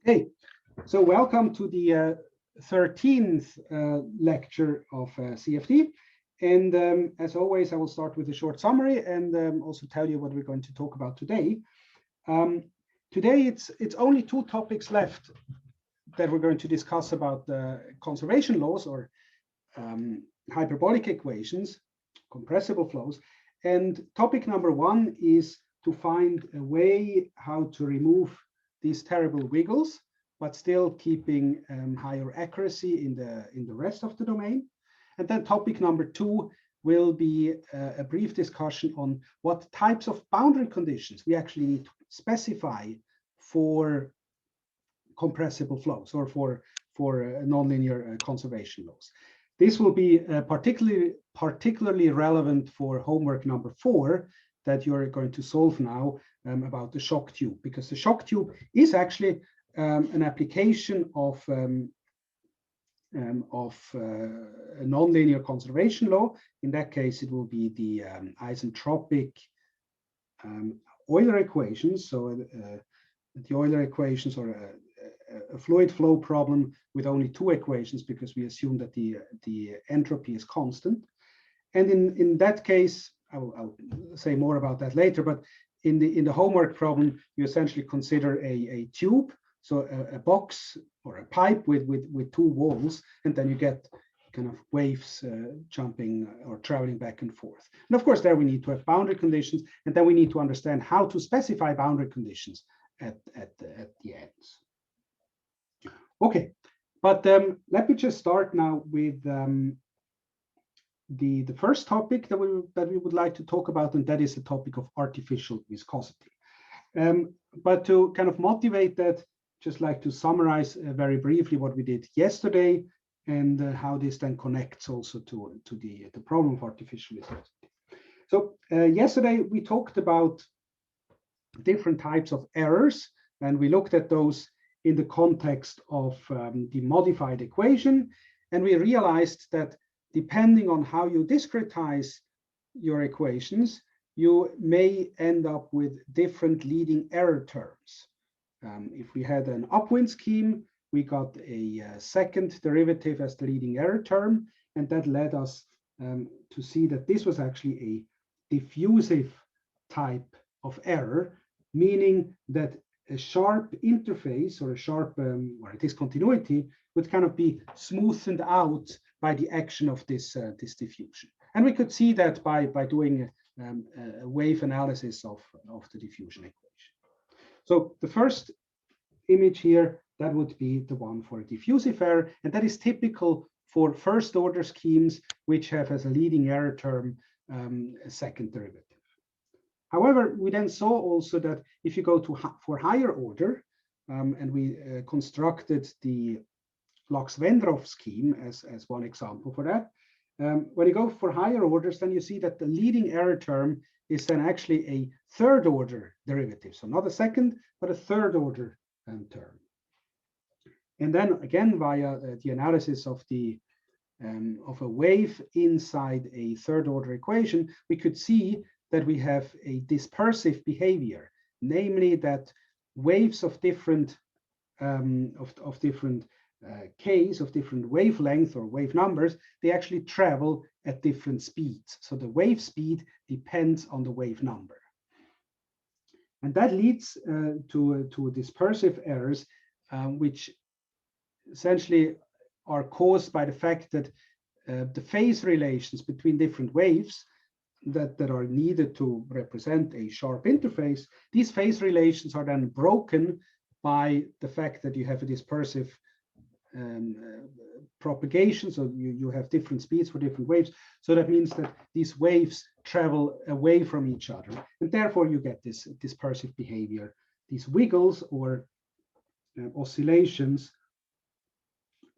Okay, so welcome to the 13th lecture of CFD. And as always, I will start with a short summary and also tell you what we're going to talk about today. Today, it's only two topics left that we're going to discuss about conservation laws or hyperbolic equations, compressible flows. And topic number one is to find a way how to remove these terrible wiggles, but still keeping higher accuracy in the rest of the domain. And then topic number two will be a brief discussion on what types of boundary conditions we actually need to specify for compressible flows or for nonlinear conservation laws. This will be particularly relevant for homework number 4 that you're going to solve now about the shock tube, because the shock tube is actually an application of a nonlinear conservation law. In that case, it will be the isentropic Euler equations. So the Euler equations are a fluid flow problem with only two equations, because we assume that the entropy is constant. And in that case, I'll say more about that later, but in the homework problem, you essentially consider a tube, so a box or a pipe with two walls, and then you get kind of waves jumping or traveling back and forth. And of course, there we need to have boundary conditions, and then we need to understand how to specify boundary conditions at the ends. Okay, but let me just start now with the first topic that we would like to talk about, and that is the topic of artificial viscosity. But to kind of motivate that, just like to summarize very briefly what we did yesterday and how this then connects also to the problem of artificial viscosity. So yesterday we talked about different types of errors, and we looked at those in the context of the modified equation, and we realized that depending on how you discretize your equations, you may end up with different leading error terms. If we had an upwind scheme, we got a second derivative as the leading error term, and that led us to see that this was actually a diffusive type of error, meaning that a sharp interface or a sharp or a discontinuity would kind of be smoothed out by the action of this diffusion. And we could see that by doing a wave analysis of the diffusion equation. So the first image here, that would be the one for a diffusive error, and that is typical for first order schemes which have as a leading error term a second derivative. However, we then saw also that if you go for higher order, and we constructed the Lax-Wendroff scheme as one example for that, when you go for higher orders, then you see that the leading error term is then actually a third order derivative. So not a second, but a third order term. And then again, via the analysis of a wave inside a third order equation, we could see that we have a dispersive behavior, namely that waves of different Ks, of different wavelength or wave numbers, they actually travel at different speeds. So the wave speed depends on the wave number. And that leads to dispersive errors, which essentially are caused by the fact that the phase relations between different waves that are needed to represent a sharp interface, these phase relations are then broken by the fact that you have a dispersive propagation. So you have different speeds for different waves. So that means that these waves travel away from each other. And therefore you get this dispersive behavior, these wiggles or oscillations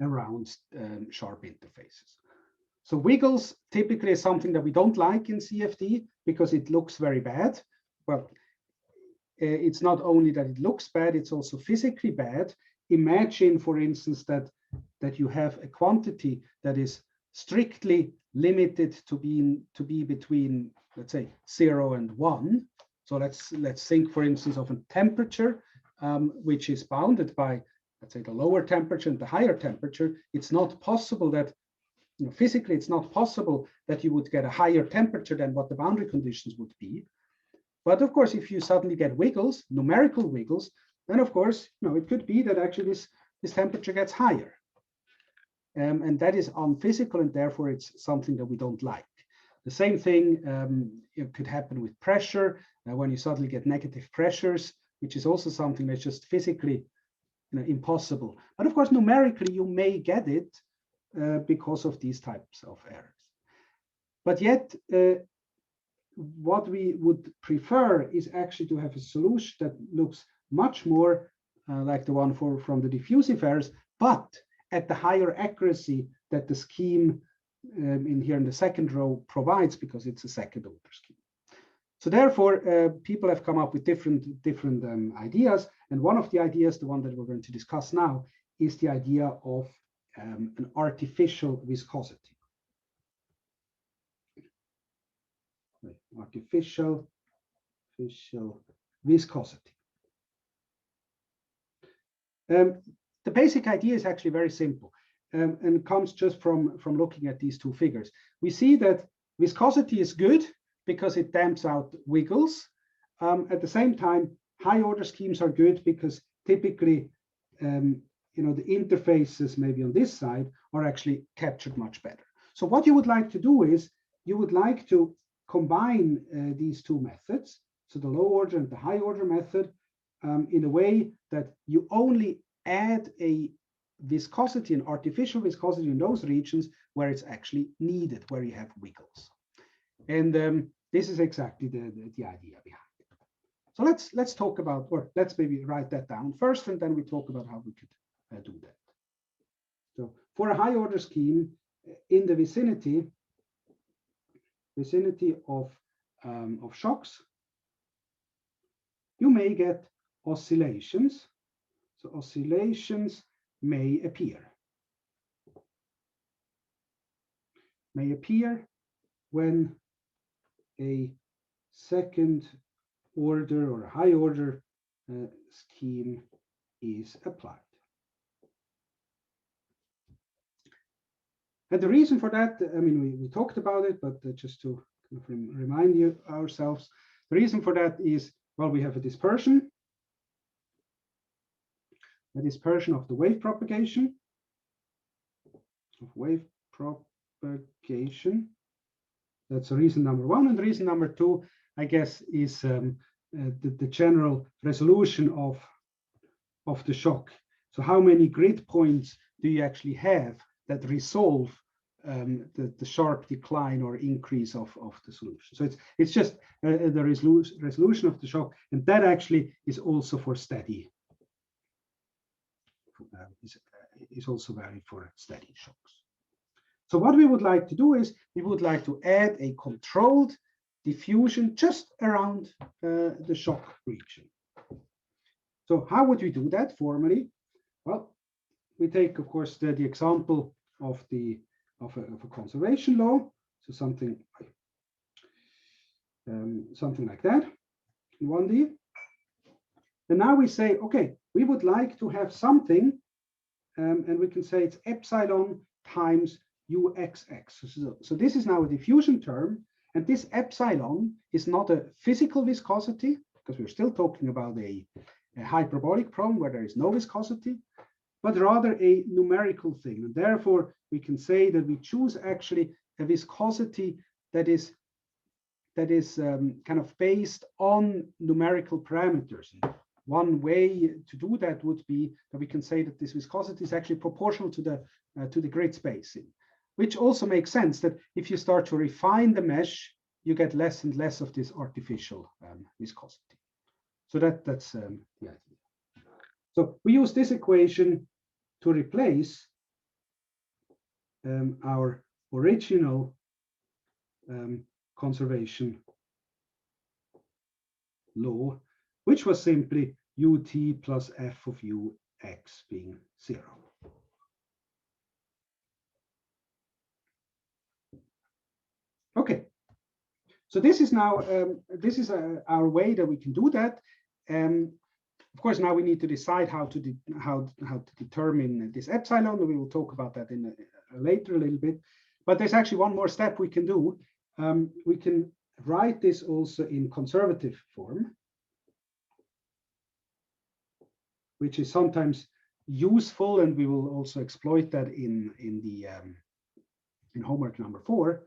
around sharp interfaces. So wiggles typically is something that we don't like in CFD because it looks very bad. But it's not only that it looks bad, it's also physically bad. Imagine, for instance, that you have a quantity that is strictly limited to be between, let's say, 0 and 1. So let's think, for instance, of a temperature which is bounded by let's say the lower temperature and the higher temperature, it's not possible that, physically, it's not possible that you would get a higher temperature than what the boundary conditions would be. But of course, if you suddenly get wiggles, numerical wiggles, then of course, it could be that actually this temperature gets higher. And that is unphysical, and therefore it's something that we don't like. The same thing it could happen with pressure, when you suddenly get negative pressures, which is also something that's just physically impossible. But of course, numerically, you may get it because of these types of errors. But yet, what we would prefer is actually to have a solution that looks much more like the one from the diffusive errors, but at the higher accuracy that the scheme here in the second row provides, because it's a second order scheme. So therefore, people have come up with different ideas. And one of the ideas, the one that we're going to discuss now, is the idea of an artificial viscosity. Artificial viscosity. The basic idea is actually very simple, and comes just from looking at these two figures. We see that viscosity is good because it damps out wiggles. At the same time, high order schemes are good because typically, the interfaces maybe on this side are actually captured much better. So what you would like to do is you would like to combine these two methods, so the low order and the high order method, in a way that you only add a viscosity, an artificial viscosity in those regions where it's actually needed, where you have wiggles. And this is exactly the idea behind it. So let's talk about, or let's maybe write that down first, and then we talk about how we could do that. So for a high order scheme, in the vicinity of shocks, you may get oscillations. So oscillations may appear when a second order or a high order scheme is applied. And the reason for that, we talked about it, but just to kind of remind you ourselves, the reason for that is, well, we have a dispersion. The dispersion of the wave propagation. That's reason number one. And reason number two, I guess, is the general resolution of the shock. So how many grid points do you actually have that resolve the sharp decline or increase of the solution? So it's just the resolution of the shock, and that actually is also for steady. Is also valid for steady shocks. So what we would like to do is we would like to add a controlled diffusion just around the shock region. So how would we do that formally? Well, we take, of course, the example of a conservation law, so something like that in 1D. And now we say, okay, we would like to have something, and we can say it's epsilon times uxx. So this is now a diffusion term, and this epsilon is not a physical viscosity, because we're still talking about a hyperbolic problem where there is no viscosity, but rather a numerical thing. And therefore, we can say that we choose actually a viscosity that is kind of based on numerical parameters. One way to do that would be that we can say that this viscosity is actually proportional to the grid spacing, which also makes sense that if you start to refine the mesh, you get less and less of this artificial viscosity. So that's the idea. So we use this equation to replace our original conservation law, which was simply ut plus f of ux being 0. Okay, so this is now our way that we can do that. Of course, now we need to decide how to determine this epsilon. We will talk about that in later a little bit. But there's actually one more step we can do. We can write this also in conservative form, which is sometimes useful, and we will also exploit that in homework number 4.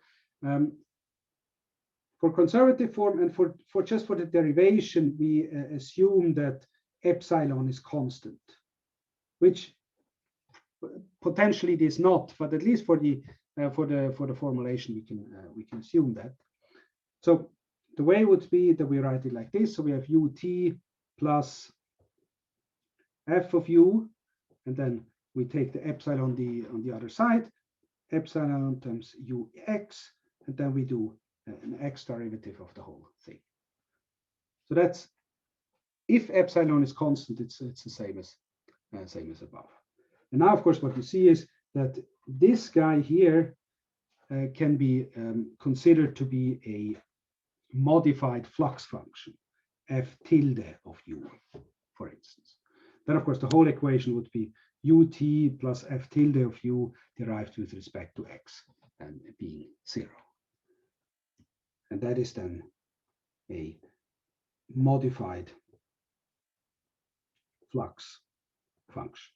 For conservative form and for the derivation, we assume that epsilon is constant, which potentially it is not, but at least for the formulation we can assume that. So the way would be that we write it like this. So we have ut plus f of u, and then we take the epsilon on the other side, epsilon times ux, and then we do an x derivative of the whole thing. So that's, if epsilon is constant, it's the same as above. And now, of course, what you see is that this guy here can be considered to be a modified flux function, f tilde of u, for instance. Then, of course, the whole equation would be ut plus f tilde of u derived with respect to x and being 0. And that is then a modified flux function,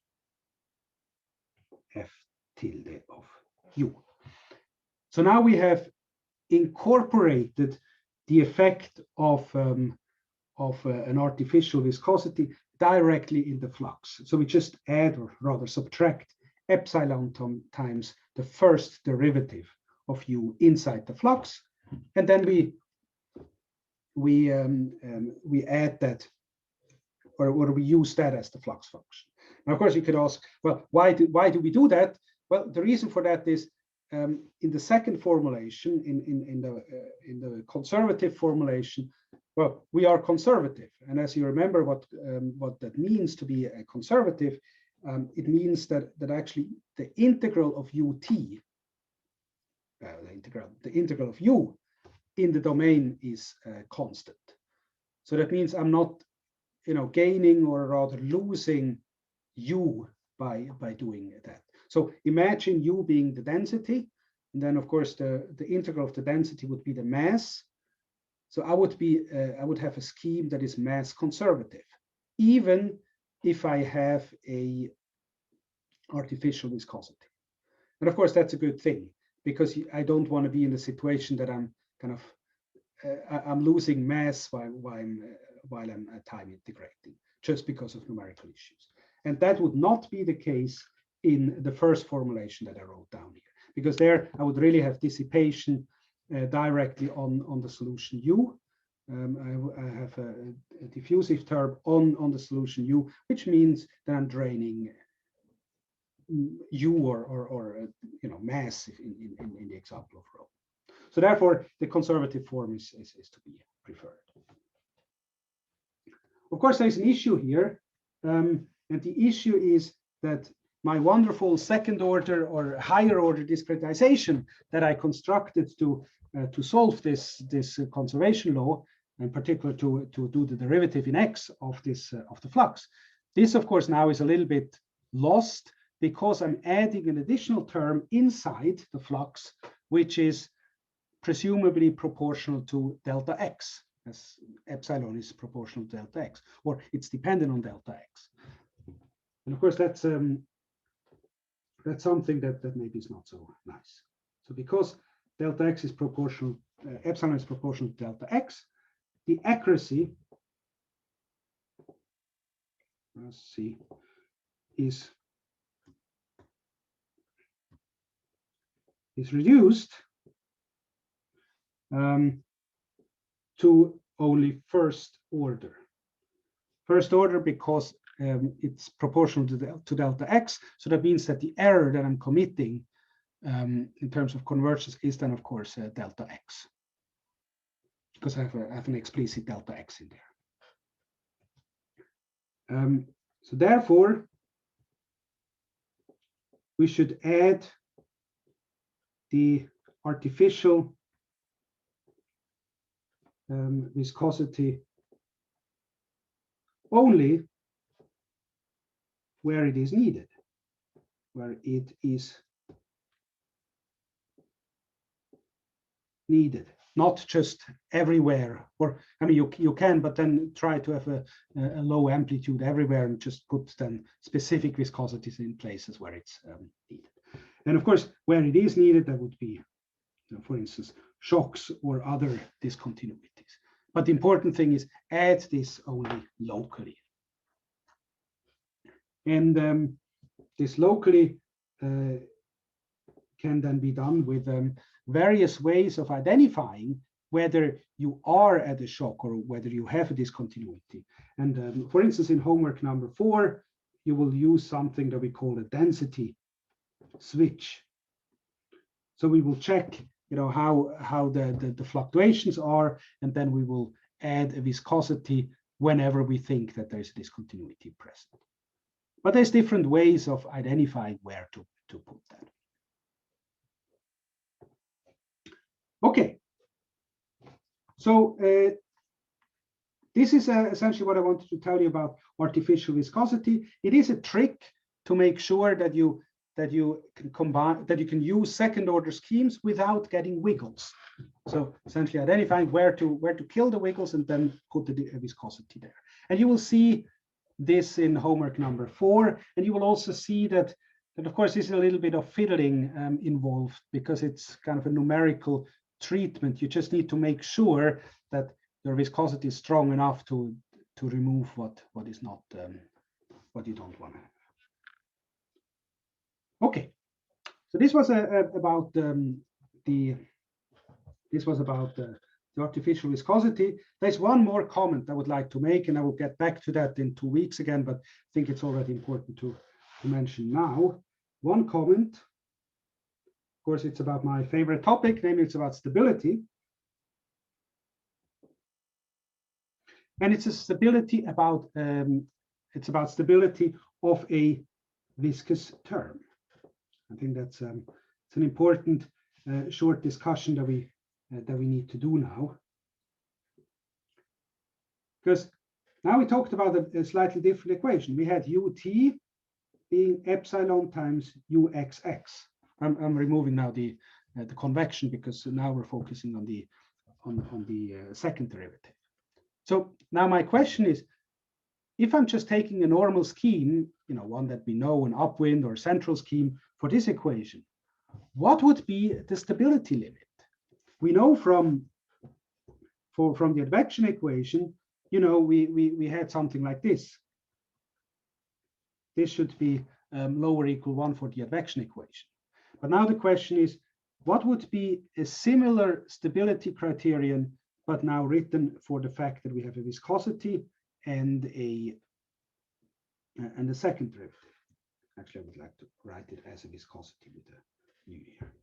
f tilde of u. So now we have incorporated the effect of an artificial viscosity directly in the flux. So we just add, or rather subtract, epsilon times the first derivative of u inside the flux, and then we add that, or we use that as the flux function. Now, of course, you could ask, well, why do we do that? Well, the reason for that is in the second formulation, in the conservative formulation, well, we are conservative, and as you remember, what that means to be a conservative, it means that actually the integral of ut, the integral of u in the domain is constant. So that means I'm not, gaining or rather losing u by doing that. So imagine u being the density, and then of course the integral of the density would be the mass. So I would have a scheme that is mass conservative, even if I have a artificial viscosity. And of course that's a good thing, because I don't want to be in the situation that I'm kind of I'm losing mass while I'm time integrating, just because of numerical issues. And that would not be the case in the first formulation that I wrote down here, because there I would really have dissipation directly on the solution u. I have a diffusive term on the solution u, which means that I'm draining u or mass in the example of rho. So therefore, the conservative form is to be preferred. Of course, there's an issue here, and the issue is that my wonderful second order or higher order discretization that I constructed to solve this conservation law, in particular to do the derivative in x of the flux. This, of course, now is a little bit lost because I'm adding an additional term inside the flux, which is presumably proportional to delta x, as epsilon is proportional to delta x, or it's dependent on delta x. And of course, that's something that maybe is not so nice. So because delta x is proportional, epsilon is proportional to delta x, the accuracy, let's see, is reduced to only first order. First order because it's proportional to delta x. So that means that the error that I'm committing in terms of convergence is then, of course, delta x, because I have an explicit delta x in there. So therefore, we should add the artificial viscosity only where it is needed, where it is needed, not just everywhere. Or I mean, you can, but then try to have a low amplitude everywhere and just put then specific viscosities in places where it's needed. And of course, where it is needed, that would be, for instance, shocks or other discontinuities. But the important thing is add this only locally. And this locally can then be done with various ways of identifying whether you are at a shock or whether you have a discontinuity. And for instance, in homework number 4, you will use something that we call a density switch. So we will check, how the fluctuations are, and then we will add a viscosity whenever we think that there's a discontinuity present. But there's different ways of identifying where to put that. Okay, so this is essentially what I wanted to tell you about artificial viscosity. It is a trick to make sure that you can use second order schemes without getting wiggles. So essentially identifying where to kill the wiggles and then put the viscosity there. And you will see this in homework number 4, and you will also see that of course there's a little bit of fiddling involved, because it's kind of a numerical treatment. You just need to make sure that your viscosity is strong enough to remove what is not what you don't want to have. Okay, so this was about the artificial viscosity. There's one more comment I would like to make, and I will get back to that in 2 weeks again, but I think it's already important to mention now. One comment, of course, it's about my favorite topic, namely it's about stability. And it's a stability about stability of a viscous term. I think that's it's an important short discussion that we need to do now, because now we talked about a slightly different equation. We had ut being epsilon times uxx. I'm removing now the convection, because now we're focusing on the second derivative. So now my question is, if I'm just taking a normal scheme, one that we know, an upwind or central scheme for this equation, what would be the stability limit? We know from the advection equation, we had something like this. This should be lower or equal 1 for the advection equation. But now the question is, what would be a similar stability criterion, but now written for the fact that we have a viscosity and a second derivative? Actually, I would like to write it as a viscosity with a u here.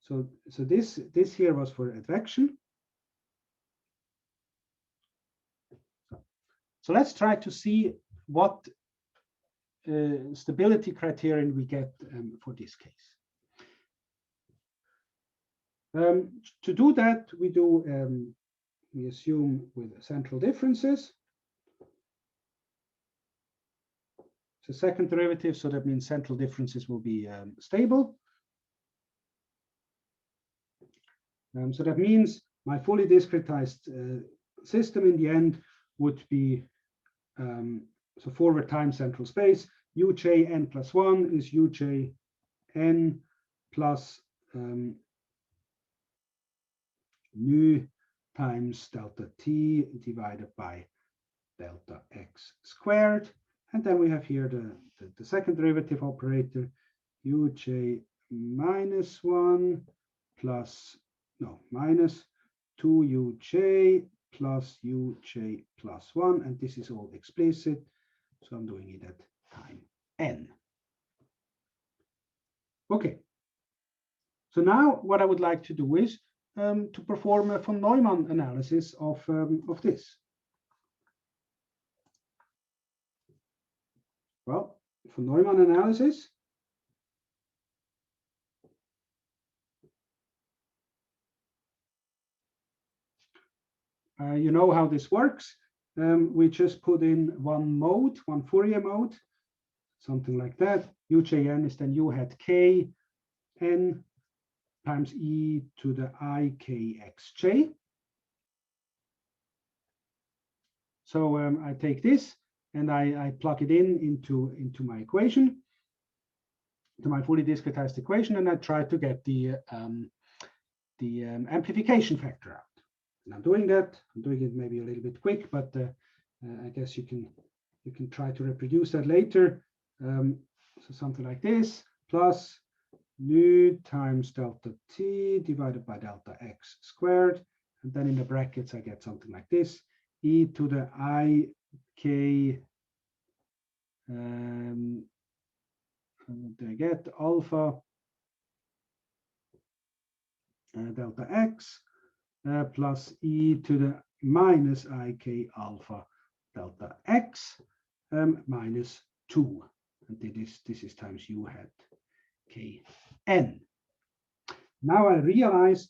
So this here was for advection. So let's try to see what stability criterion we get for this case. To do that, we assume with central differences. It's a second derivative, so that means central differences will be stable. So that means my fully discretized system in the end would be, so forward time central space, uj n plus 1 is uj n plus nu times delta t divided by delta x squared. And then we have here the second derivative operator, uj minus 1 plus, no, minus 2uj plus uj plus 1. And this is all explicit, so I'm doing it at time n. Okay. So now what I would like to do is to perform a von Neumann analysis of this. Well, von Neumann analysis. You know how this works. we just put in one mode, one Fourier mode, something like that. Ujn is then u hat k n times e to the I k x j. So I take this and I plug it into my equation, to my fully discretized equation, and I try to get the amplification factor out. And I'm doing that. I'm doing it maybe a little bit quick, but I guess you can try to reproduce that later. So something like this, plus nu times delta t divided by delta x squared, and then in the brackets I get something like this, e to the I k, what do I get, alpha delta x plus e to the minus I k alpha delta x minus 2. And this is times u hat k n. Now I realize,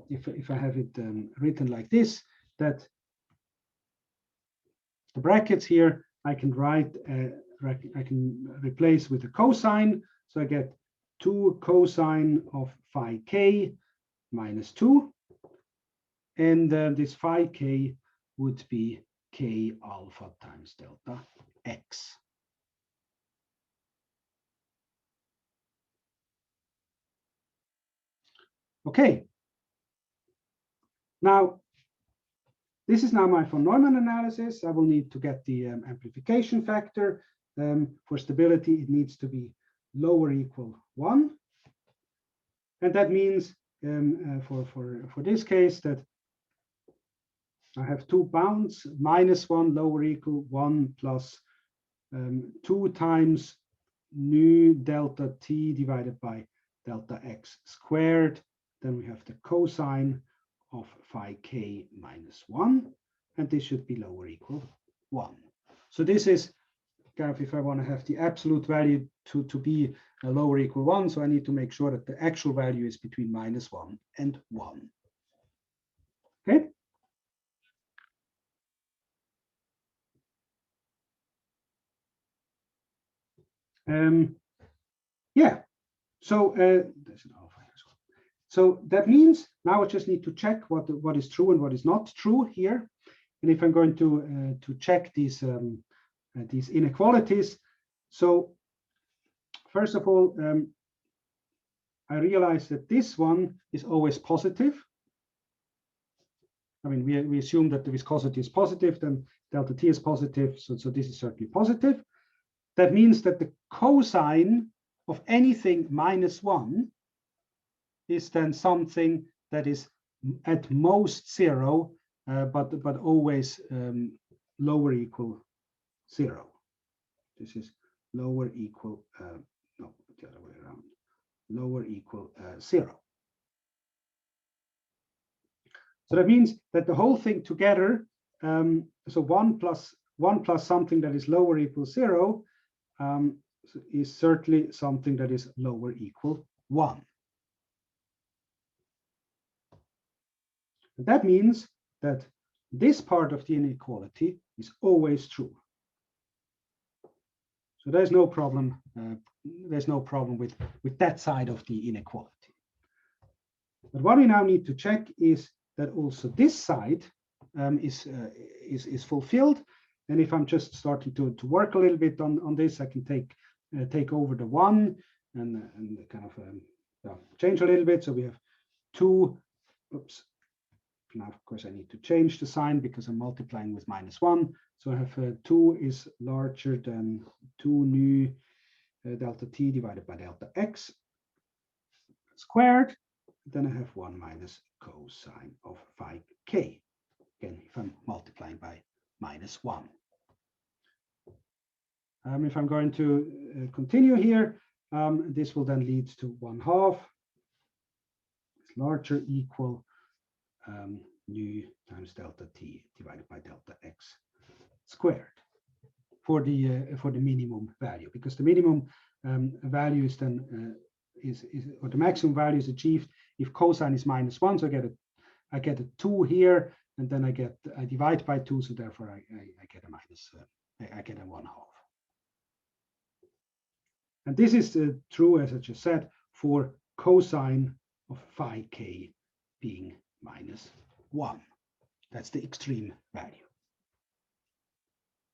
if I have it written like this, that the brackets here I can write, I can replace with a cosine. So I get 2 cosine of phi k minus 2. And this phi k would be k alpha times delta x. Okay. Now, this is now my von Neumann analysis. I will need to get the amplification factor. For stability, it needs to be lower equal 1. And that means for this case that I have two bounds, -1 lower equal 1 plus 2 times nu delta t divided by delta x squared. Then we have the cosine of phi k minus 1, and this should be lower equal 1. So this is kind of if I want to have the absolute value to be a lower equal 1, so I need to make sure that the actual value is between -1 and 1. Okay. Yeah, so there's an alpha here as well. So that means now I just need to check what is true and what is not true here. And if I'm going to check these inequalities, so first of all, I realize that this one is always positive. I mean, we assume that the viscosity is positive, then delta t is positive, so this is certainly positive. That means that the cosine of anything -1 is then something that is at most 0, but always lower equal 0. This is lower equal, no, the other way around, lower equal 0. So that means that the whole thing together, so 1 plus something that is lower equal 0 is certainly something that is lower equal 1. And that means that this part of the inequality is always true. So there's no problem. There's no problem with that side of the inequality. But what we now need to check is that also this side is fulfilled. And if I'm just starting to work a little bit on this, I can take over the 1 and kind of change a little bit. So we have 2. Oops. Now, of course, I need to change the sign because I'm multiplying with -1. So I have 2 is larger than 2 nu delta t divided by delta x squared. Then I have 1 minus cosine of phi k. Again, if I'm multiplying by -1. If I'm going to continue here, this will then lead to 1/2 is larger equal nu times delta t divided by delta x squared for the minimum value, because the minimum value is then or the maximum value is achieved if cosine is -1. So I get a 2 here, and then I divide by 2, so therefore I get a minus, I get a 1/2. And this is true, as I just said, for cosine of phi k being -1. That's the extreme value.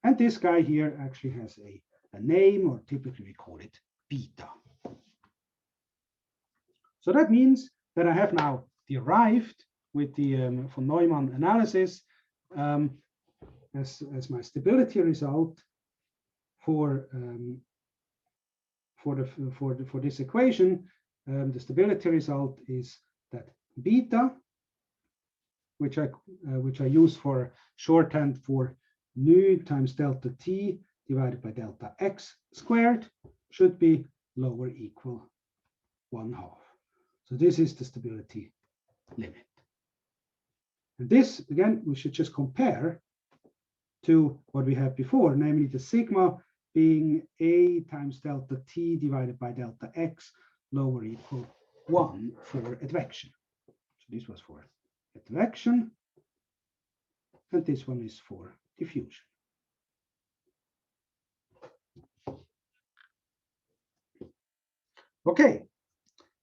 And this guy here actually has a name, or typically we call it beta. So that means that I have now derived with the von Neumann analysis as my stability result for this equation. The stability result is that beta, which I use for shorthand for nu times delta t divided by delta x squared, should be lower equal 1/2. So this is the stability limit. And this, again, we should just compare to what we had before, namely the sigma being a times delta t divided by delta x lower equal 1 for advection. So this was for advection, and this one is for diffusion. Okay,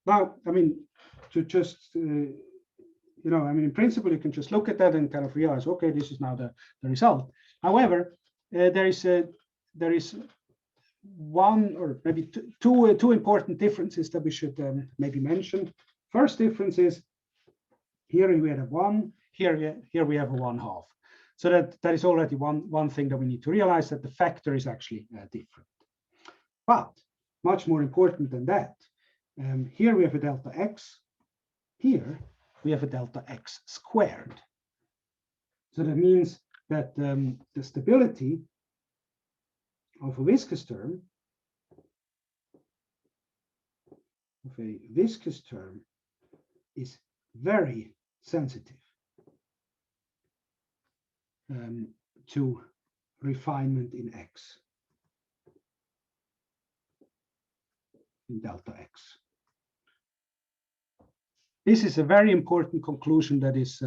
now, I mean, to just, in principle, you can just look at that and kind of realize, okay, this is now the result. However, there is one or maybe two important differences that we should maybe mention. First difference is here we have a 1, here we have a 1/2. So that is already one thing that we need to realize, that the factor is actually different. But much more important than that, here we have a delta x, here we have a delta x squared. So that means that the stability of a viscous term is very sensitive to refinement in x, in delta x. This is a very important conclusion that is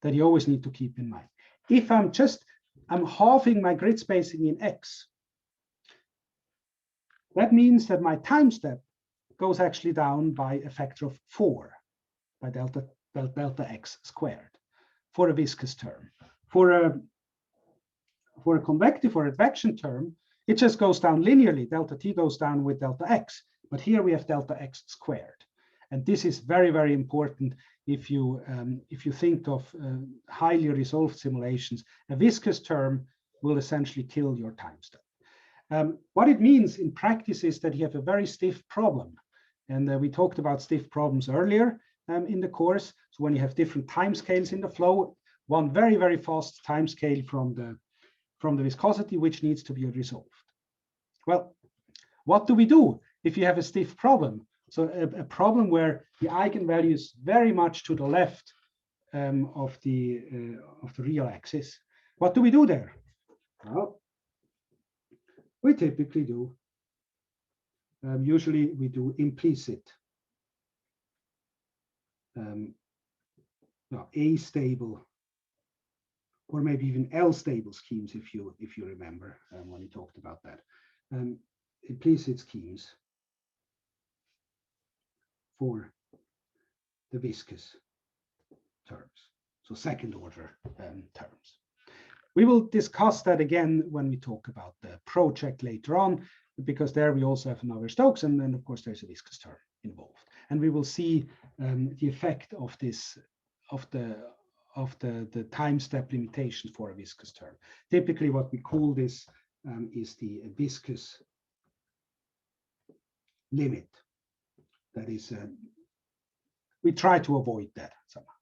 that you always need to keep in mind. If I'm halving my grid spacing in x, that means that my time step goes actually down by a factor of 4, by delta x squared, for a viscous term. For a convective or advection term, it just goes down linearly. Delta t goes down with delta x, but here we have delta x squared. And this is very, very important if you think of highly resolved simulations. A viscous term will essentially kill your time step. What it means in practice is that you have a very stiff problem. And we talked about stiff problems earlier in the course. So when you have different time scales in the flow, one very, very fast time scale from the viscosity, which needs to be resolved. Well, what do we do if you have a stiff problem? So a problem where the eigenvalue is very much to the left of the real axis. What do we do there? Well, we typically do. Usually we do implicit A-stable, or maybe even L-stable schemes, if you remember when we talked about that. Implicit schemes for the viscous terms, so second order terms. We will discuss that again when we talk about the project later on, because there we also have Navier-Stokes, and then of course there's a viscous term involved, and we will see the effect of this of the time step limitation for a viscous term. Typically, what we call this is the viscous limit. That is, we try to avoid that somehow.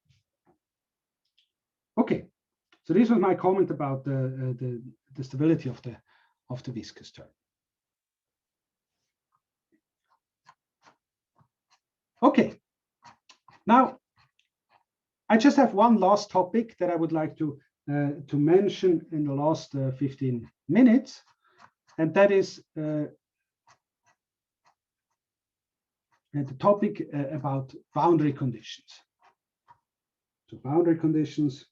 Okay, so this was my comment about the stability of the viscous term. Okay, now I just have one last topic that I would like to mention in the last 15 minutes, and that is the topic about boundary conditions. So boundary conditions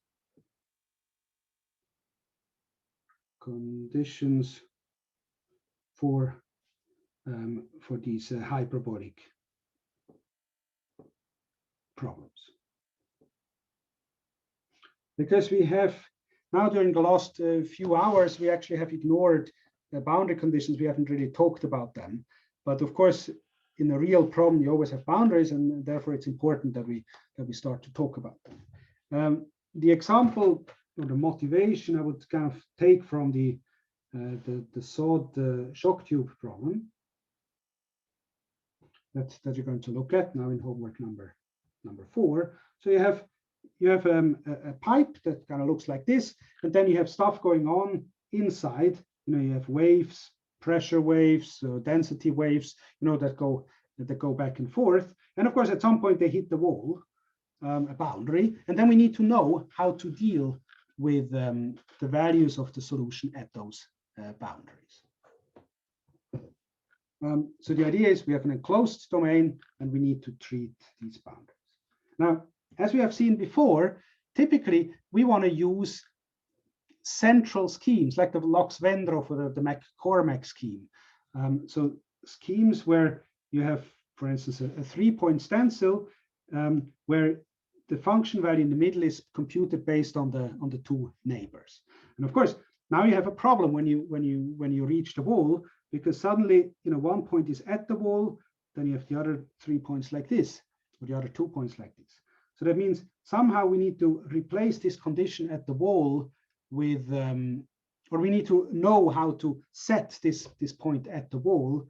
conditions for these hyperbolic problems. Because we have now during the last few hours, we actually have ignored the boundary conditions. We haven't really talked about them. But of course, in a real problem, you always have boundaries, and therefore it's important that we start to talk about them. The example or the motivation I would kind of take from the SOD shock tube problem that you're going to look at now in homework number 4. So you have a pipe that kind of looks like this, and then you have stuff going on inside. You have waves, pressure waves, density waves, that go back and forth. And of course, at some point they hit the wall, a boundary, and then we need to know how to deal with the values of the solution at those boundaries. So the idea is we have an enclosed domain, and we need to treat these boundaries. Now, as we have seen before, typically we want to use central schemes like the Lox-Vendroff or the McCormack scheme. So schemes where you have, for instance, a 3-point stencil where the function value in the middle is computed based on the two neighbors. And of course, now you have a problem when you reach the wall, because suddenly one point is at the wall, then you have the other 3 points like this, or the other 2 points like this. So that means somehow we need to replace this condition at the wall with, or we need to know how to set this point at the wall,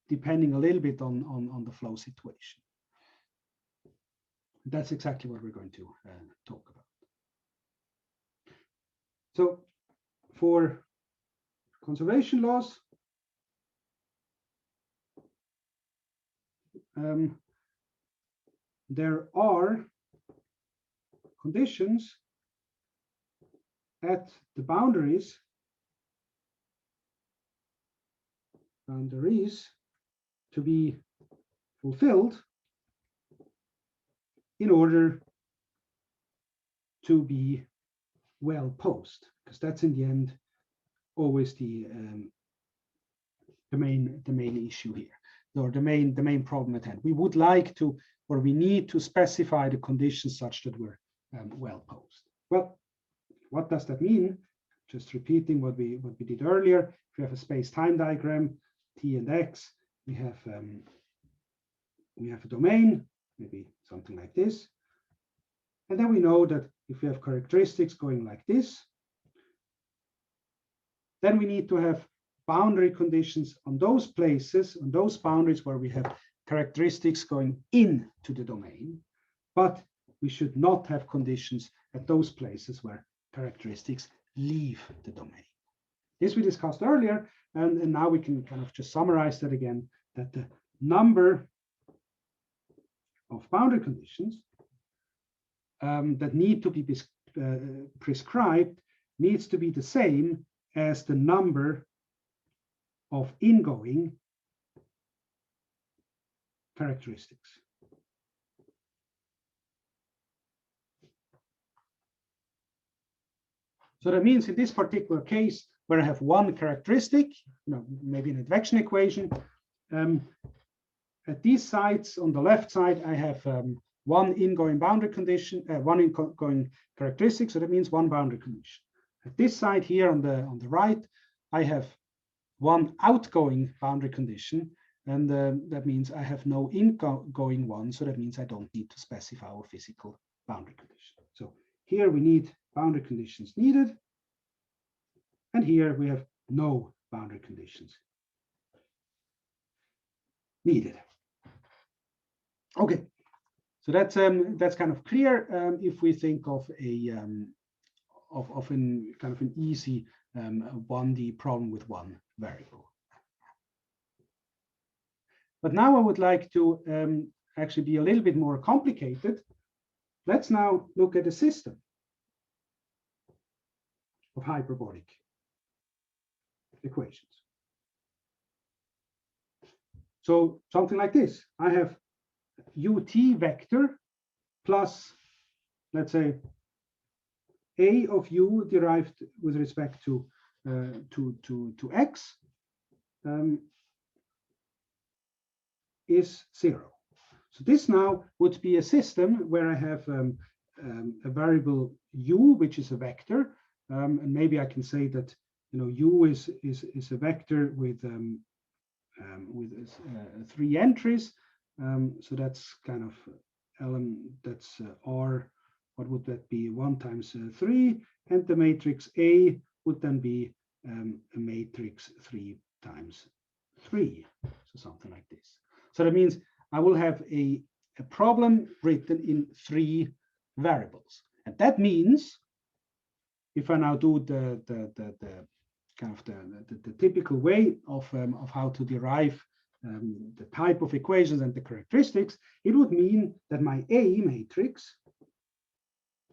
depending a little bit on the flow situation. That's exactly what we're going to talk about. So for conservation laws, there are conditions at the boundaries to be fulfilled in order to be well posed, because that's in the end always the main issue here, or the main problem at hand. We would like to, or we need to specify the conditions such that we're well posed. Well, what does that mean? Just repeating what we did earlier. If we have a space-time diagram, T and X, we have a domain, maybe something like this. And then we know that if we have characteristics going like this, then we need to have boundary conditions on those places, on those boundaries where we have characteristics going into the domain, but we should not have conditions at those places where characteristics leave the domain. This we discussed earlier, and now we can kind of just summarize that again, that the number of boundary conditions that need to be prescribed needs to be the same as the number of ingoing characteristics. So that means in this particular case, where I have one characteristic, maybe an advection equation, at these sides on the left side, I have one ingoing boundary condition, one ingoing characteristic. So that means one boundary condition. At this side here on the right, I have one outgoing boundary condition, and that means I have no ingoing one. So that means I don't need to specify our physical boundary condition. So here we need boundary conditions needed, and here we have no boundary conditions needed. Okay, so that's kind of clear if we think of a kind of an easy 1D problem with one variable. But now I would like to actually be a little bit more complicated. Let's now look at a system of hyperbolic equations. So something like this. I have ut vector plus, let's say, A of u derived with respect to x is 0. So this now would be a system where I have a variable u, which is a vector, and maybe I can say that u is a vector with 3 entries. So that's kind of that's r. What would that be? 1 times 3, and the matrix A would then be a matrix 3 times 3. So something like this. So that means I will have a problem written in 3 variables, and that means if I now do the kind of the typical way of how to derive the type of equations and the characteristics, it would mean that my A matrix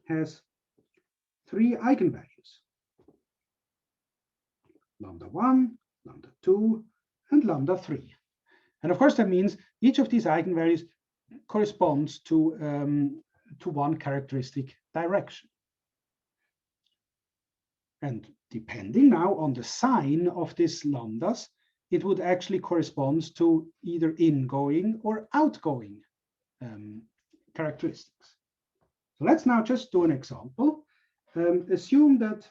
has 3 eigenvalues: lambda 1, lambda 2, and lambda 3. And of course, that means each of these eigenvalues corresponds to one characteristic direction. And depending now on the sign of these lambdas, it would actually correspond to either ingoing or outgoing characteristics. So let's now just do an example. Assume that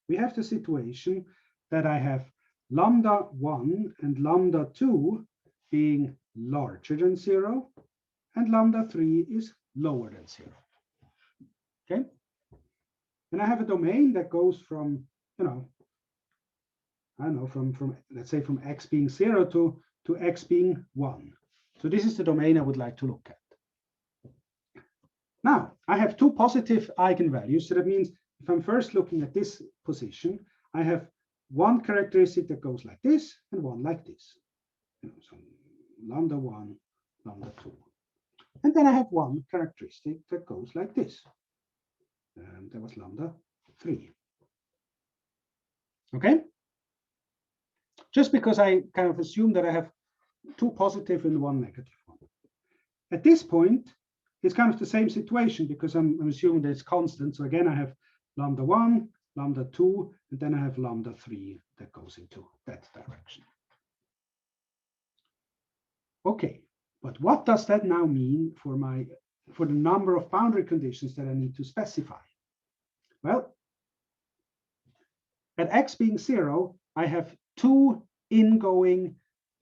we have the situation that I have lambda 1 and lambda 2 being larger than 0, and lambda 3 is lower than 0. Okay? And I have a domain that goes from, I don't know, from let's say from x being 0 to x being 1. So this is the domain I would like to look at. Now, I have 2 positive eigenvalues. So that means if I'm first looking at this position, I have one characteristic that goes like this and one like this. So lambda 1, lambda 2. And then I have one characteristic that goes like this. And that was lambda 3. Okay? Just because I kind of assume that I have 2 positive and 1 negative one. At this point, it's kind of the same situation because I'm assuming that it's constant. So again, I have lambda 1, lambda 2, and then I have lambda 3 that goes into that direction. Okay, but what does that now mean for the number of boundary conditions that I need to specify? Well, at x being 0, I have 2 ingoing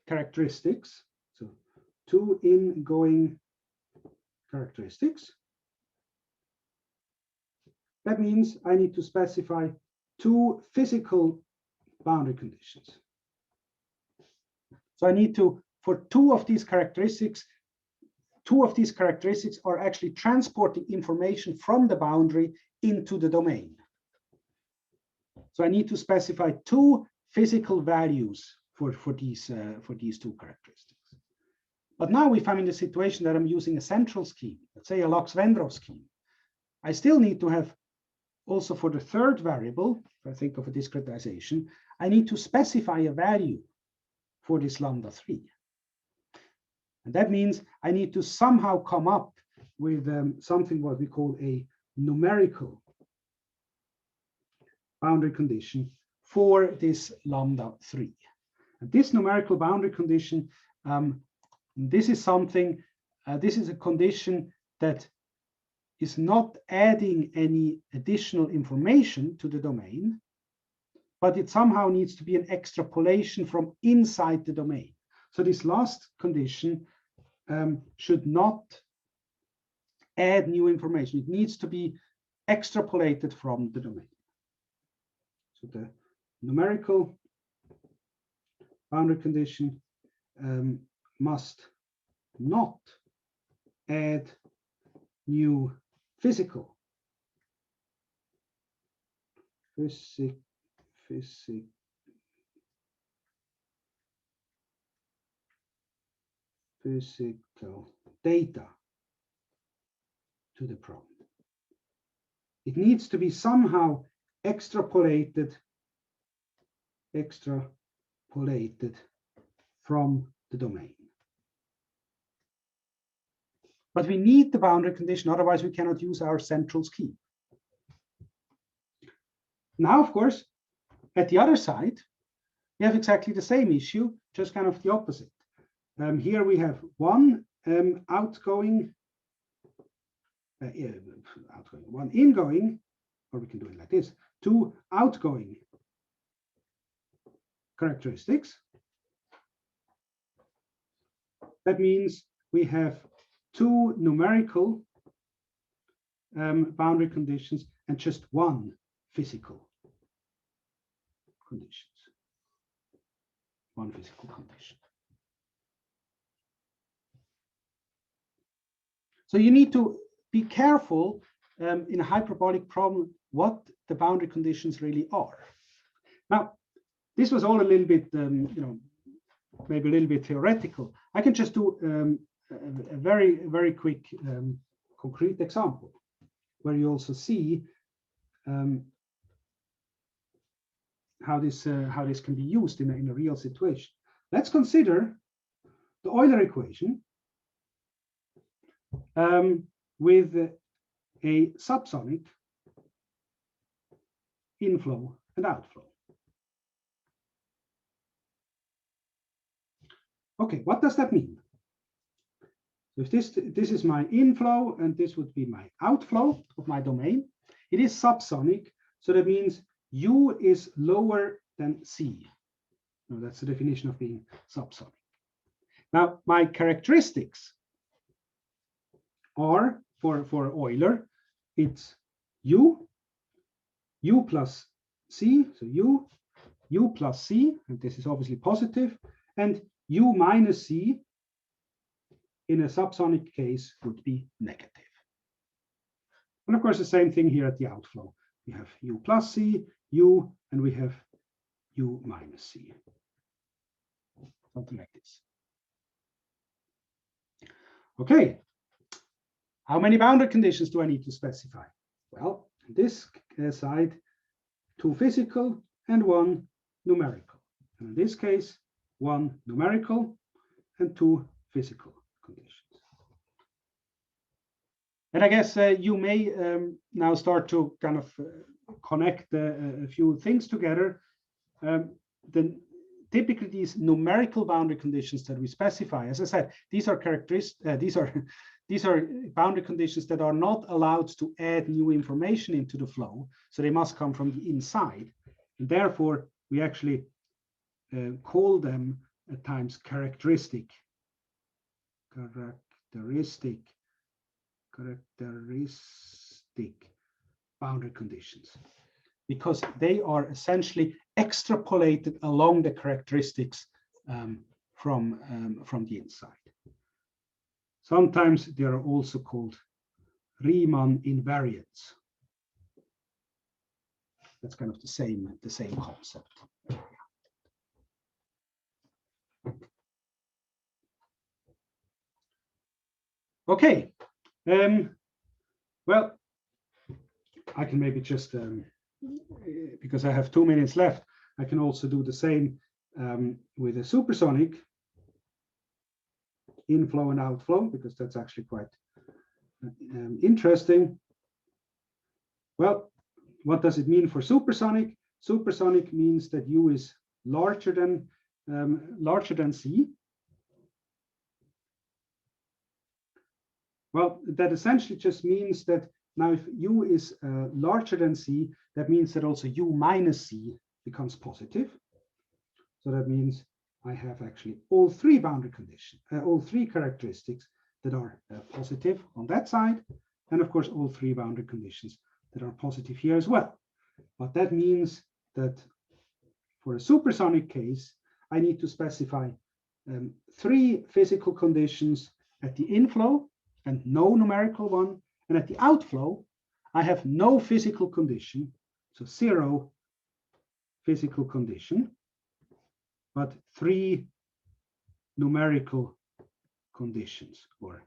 characteristics. So 2 ingoing characteristics. That means I need to specify 2 physical boundary conditions. So I need to, for 2 of these characteristics are actually transporting information from the boundary into the domain. So I need to specify 2 physical values for these 2 characteristics. But now if I'm in the situation that I'm using a central scheme, let's say a Lax-Wendroff scheme, I still need to have also for the 3rd variable, if I think of a discretization, I need to specify a value for this lambda 3. And that means I need to somehow come up with something what we call a numerical boundary condition for this lambda 3. And this numerical boundary condition, this is a condition that is not adding any additional information to the domain, but it somehow needs to be an extrapolation from inside the domain. So this last condition should not add new information. It needs to be extrapolated from the domain. So the numerical boundary condition must not add new physical data to the problem. It needs to be somehow extrapolated from the domain. But we need the boundary condition, otherwise we cannot use our central scheme. Now, of course, at the other side, we have exactly the same issue, just kind of the opposite. Here we have one outgoing, one ingoing, or we can do it like this, two outgoing characteristics. That means we have two numerical boundary conditions and just one physical conditions. One physical condition. So you need to be careful in a hyperbolic problem what the boundary conditions really are. Now, this was all a little bit, maybe a little bit theoretical. I can just do a very, very quick concrete example where you also see how this can be used in a real situation. Let's consider the Euler equation with a subsonic inflow and outflow. Okay, what does that mean? So if this is my inflow and this would be my outflow of my domain, it is subsonic, so that means U is lower than C. No, that's the definition of being subsonic. Now, my characteristics are for Euler, it's U plus C, so U plus C, and this is obviously positive, and U minus C in a subsonic case would be negative. And of course, the same thing here at the outflow. We have U plus C, U, and we have U minus C. Something like this. Okay. How many boundary conditions do I need to specify? Well, on this side, two physical and one numerical. And in this case, one numerical and two physical conditions. And I guess you may now start to kind of connect a few things together. Typically, these numerical boundary conditions that we specify, as I said, these are these are boundary conditions that are not allowed to add new information into the flow, so they must come from the inside. And therefore, we actually call them at times characteristic boundary conditions, because they are essentially extrapolated along the characteristics from the inside. Sometimes they are also called Riemann invariants. That's kind of the same concept. Okay. Well, I can maybe just because I have 2 minutes left, I can also do the same with a supersonic inflow and outflow, because that's actually quite interesting. Well, what does it mean for supersonic? Supersonic means that U is larger than C. Well, that essentially just means that now if U is larger than C, that means that also U minus C becomes positive. So that means I have actually all three boundary conditions, all three characteristics that are positive on that side, and of course all three boundary conditions that are positive here as well. But that means that for a supersonic case, I need to specify three physical conditions at the inflow and no numerical one, and at the outflow, I have no physical condition, so zero physical condition, but three numerical conditions or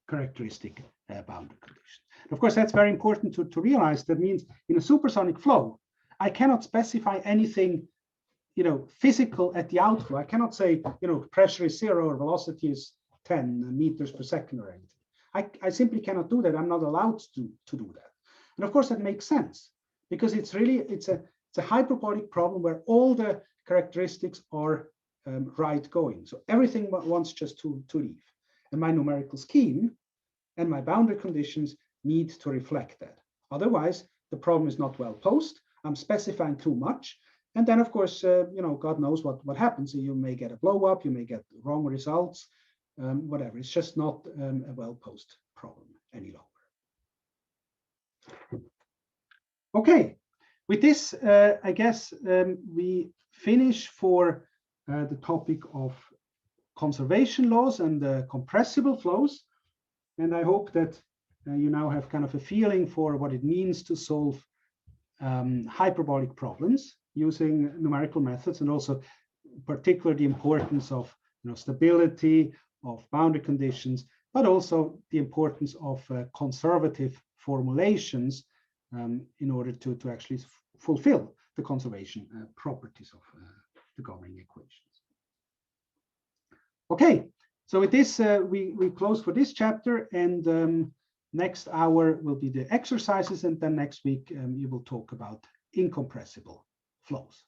characteristic boundary conditions. Of course, that's very important to realize. That means in a supersonic flow, I cannot specify anything, physical at the outflow. I cannot say, pressure is 0 or velocity is 10 meters per second or anything. I simply cannot do that. I'm not allowed to do that. And of course, that makes sense, because it's It's a hyperbolic problem where all the characteristics are right going. So everything wants just to leave. And my numerical scheme and my boundary conditions need to reflect that. Otherwise, the problem is not well posed. I'm specifying too much. And then, of course, God knows what happens. You may get a blow up, you may get wrong results, whatever. It's just not a well posed problem any longer. Okay, with this, I guess we finish for the topic of conservation laws and compressible flows. And I hope that you now have kind of a feeling for what it means to solve hyperbolic problems using numerical methods, and also particularly the importance of stability, of boundary conditions, but also the importance of conservative formulations in order to actually fulfill the conservation properties of the governing equations. Okay, so with this, we close for this chapter, and next hour will be the exercises, and then next week you will talk about incompressible flows.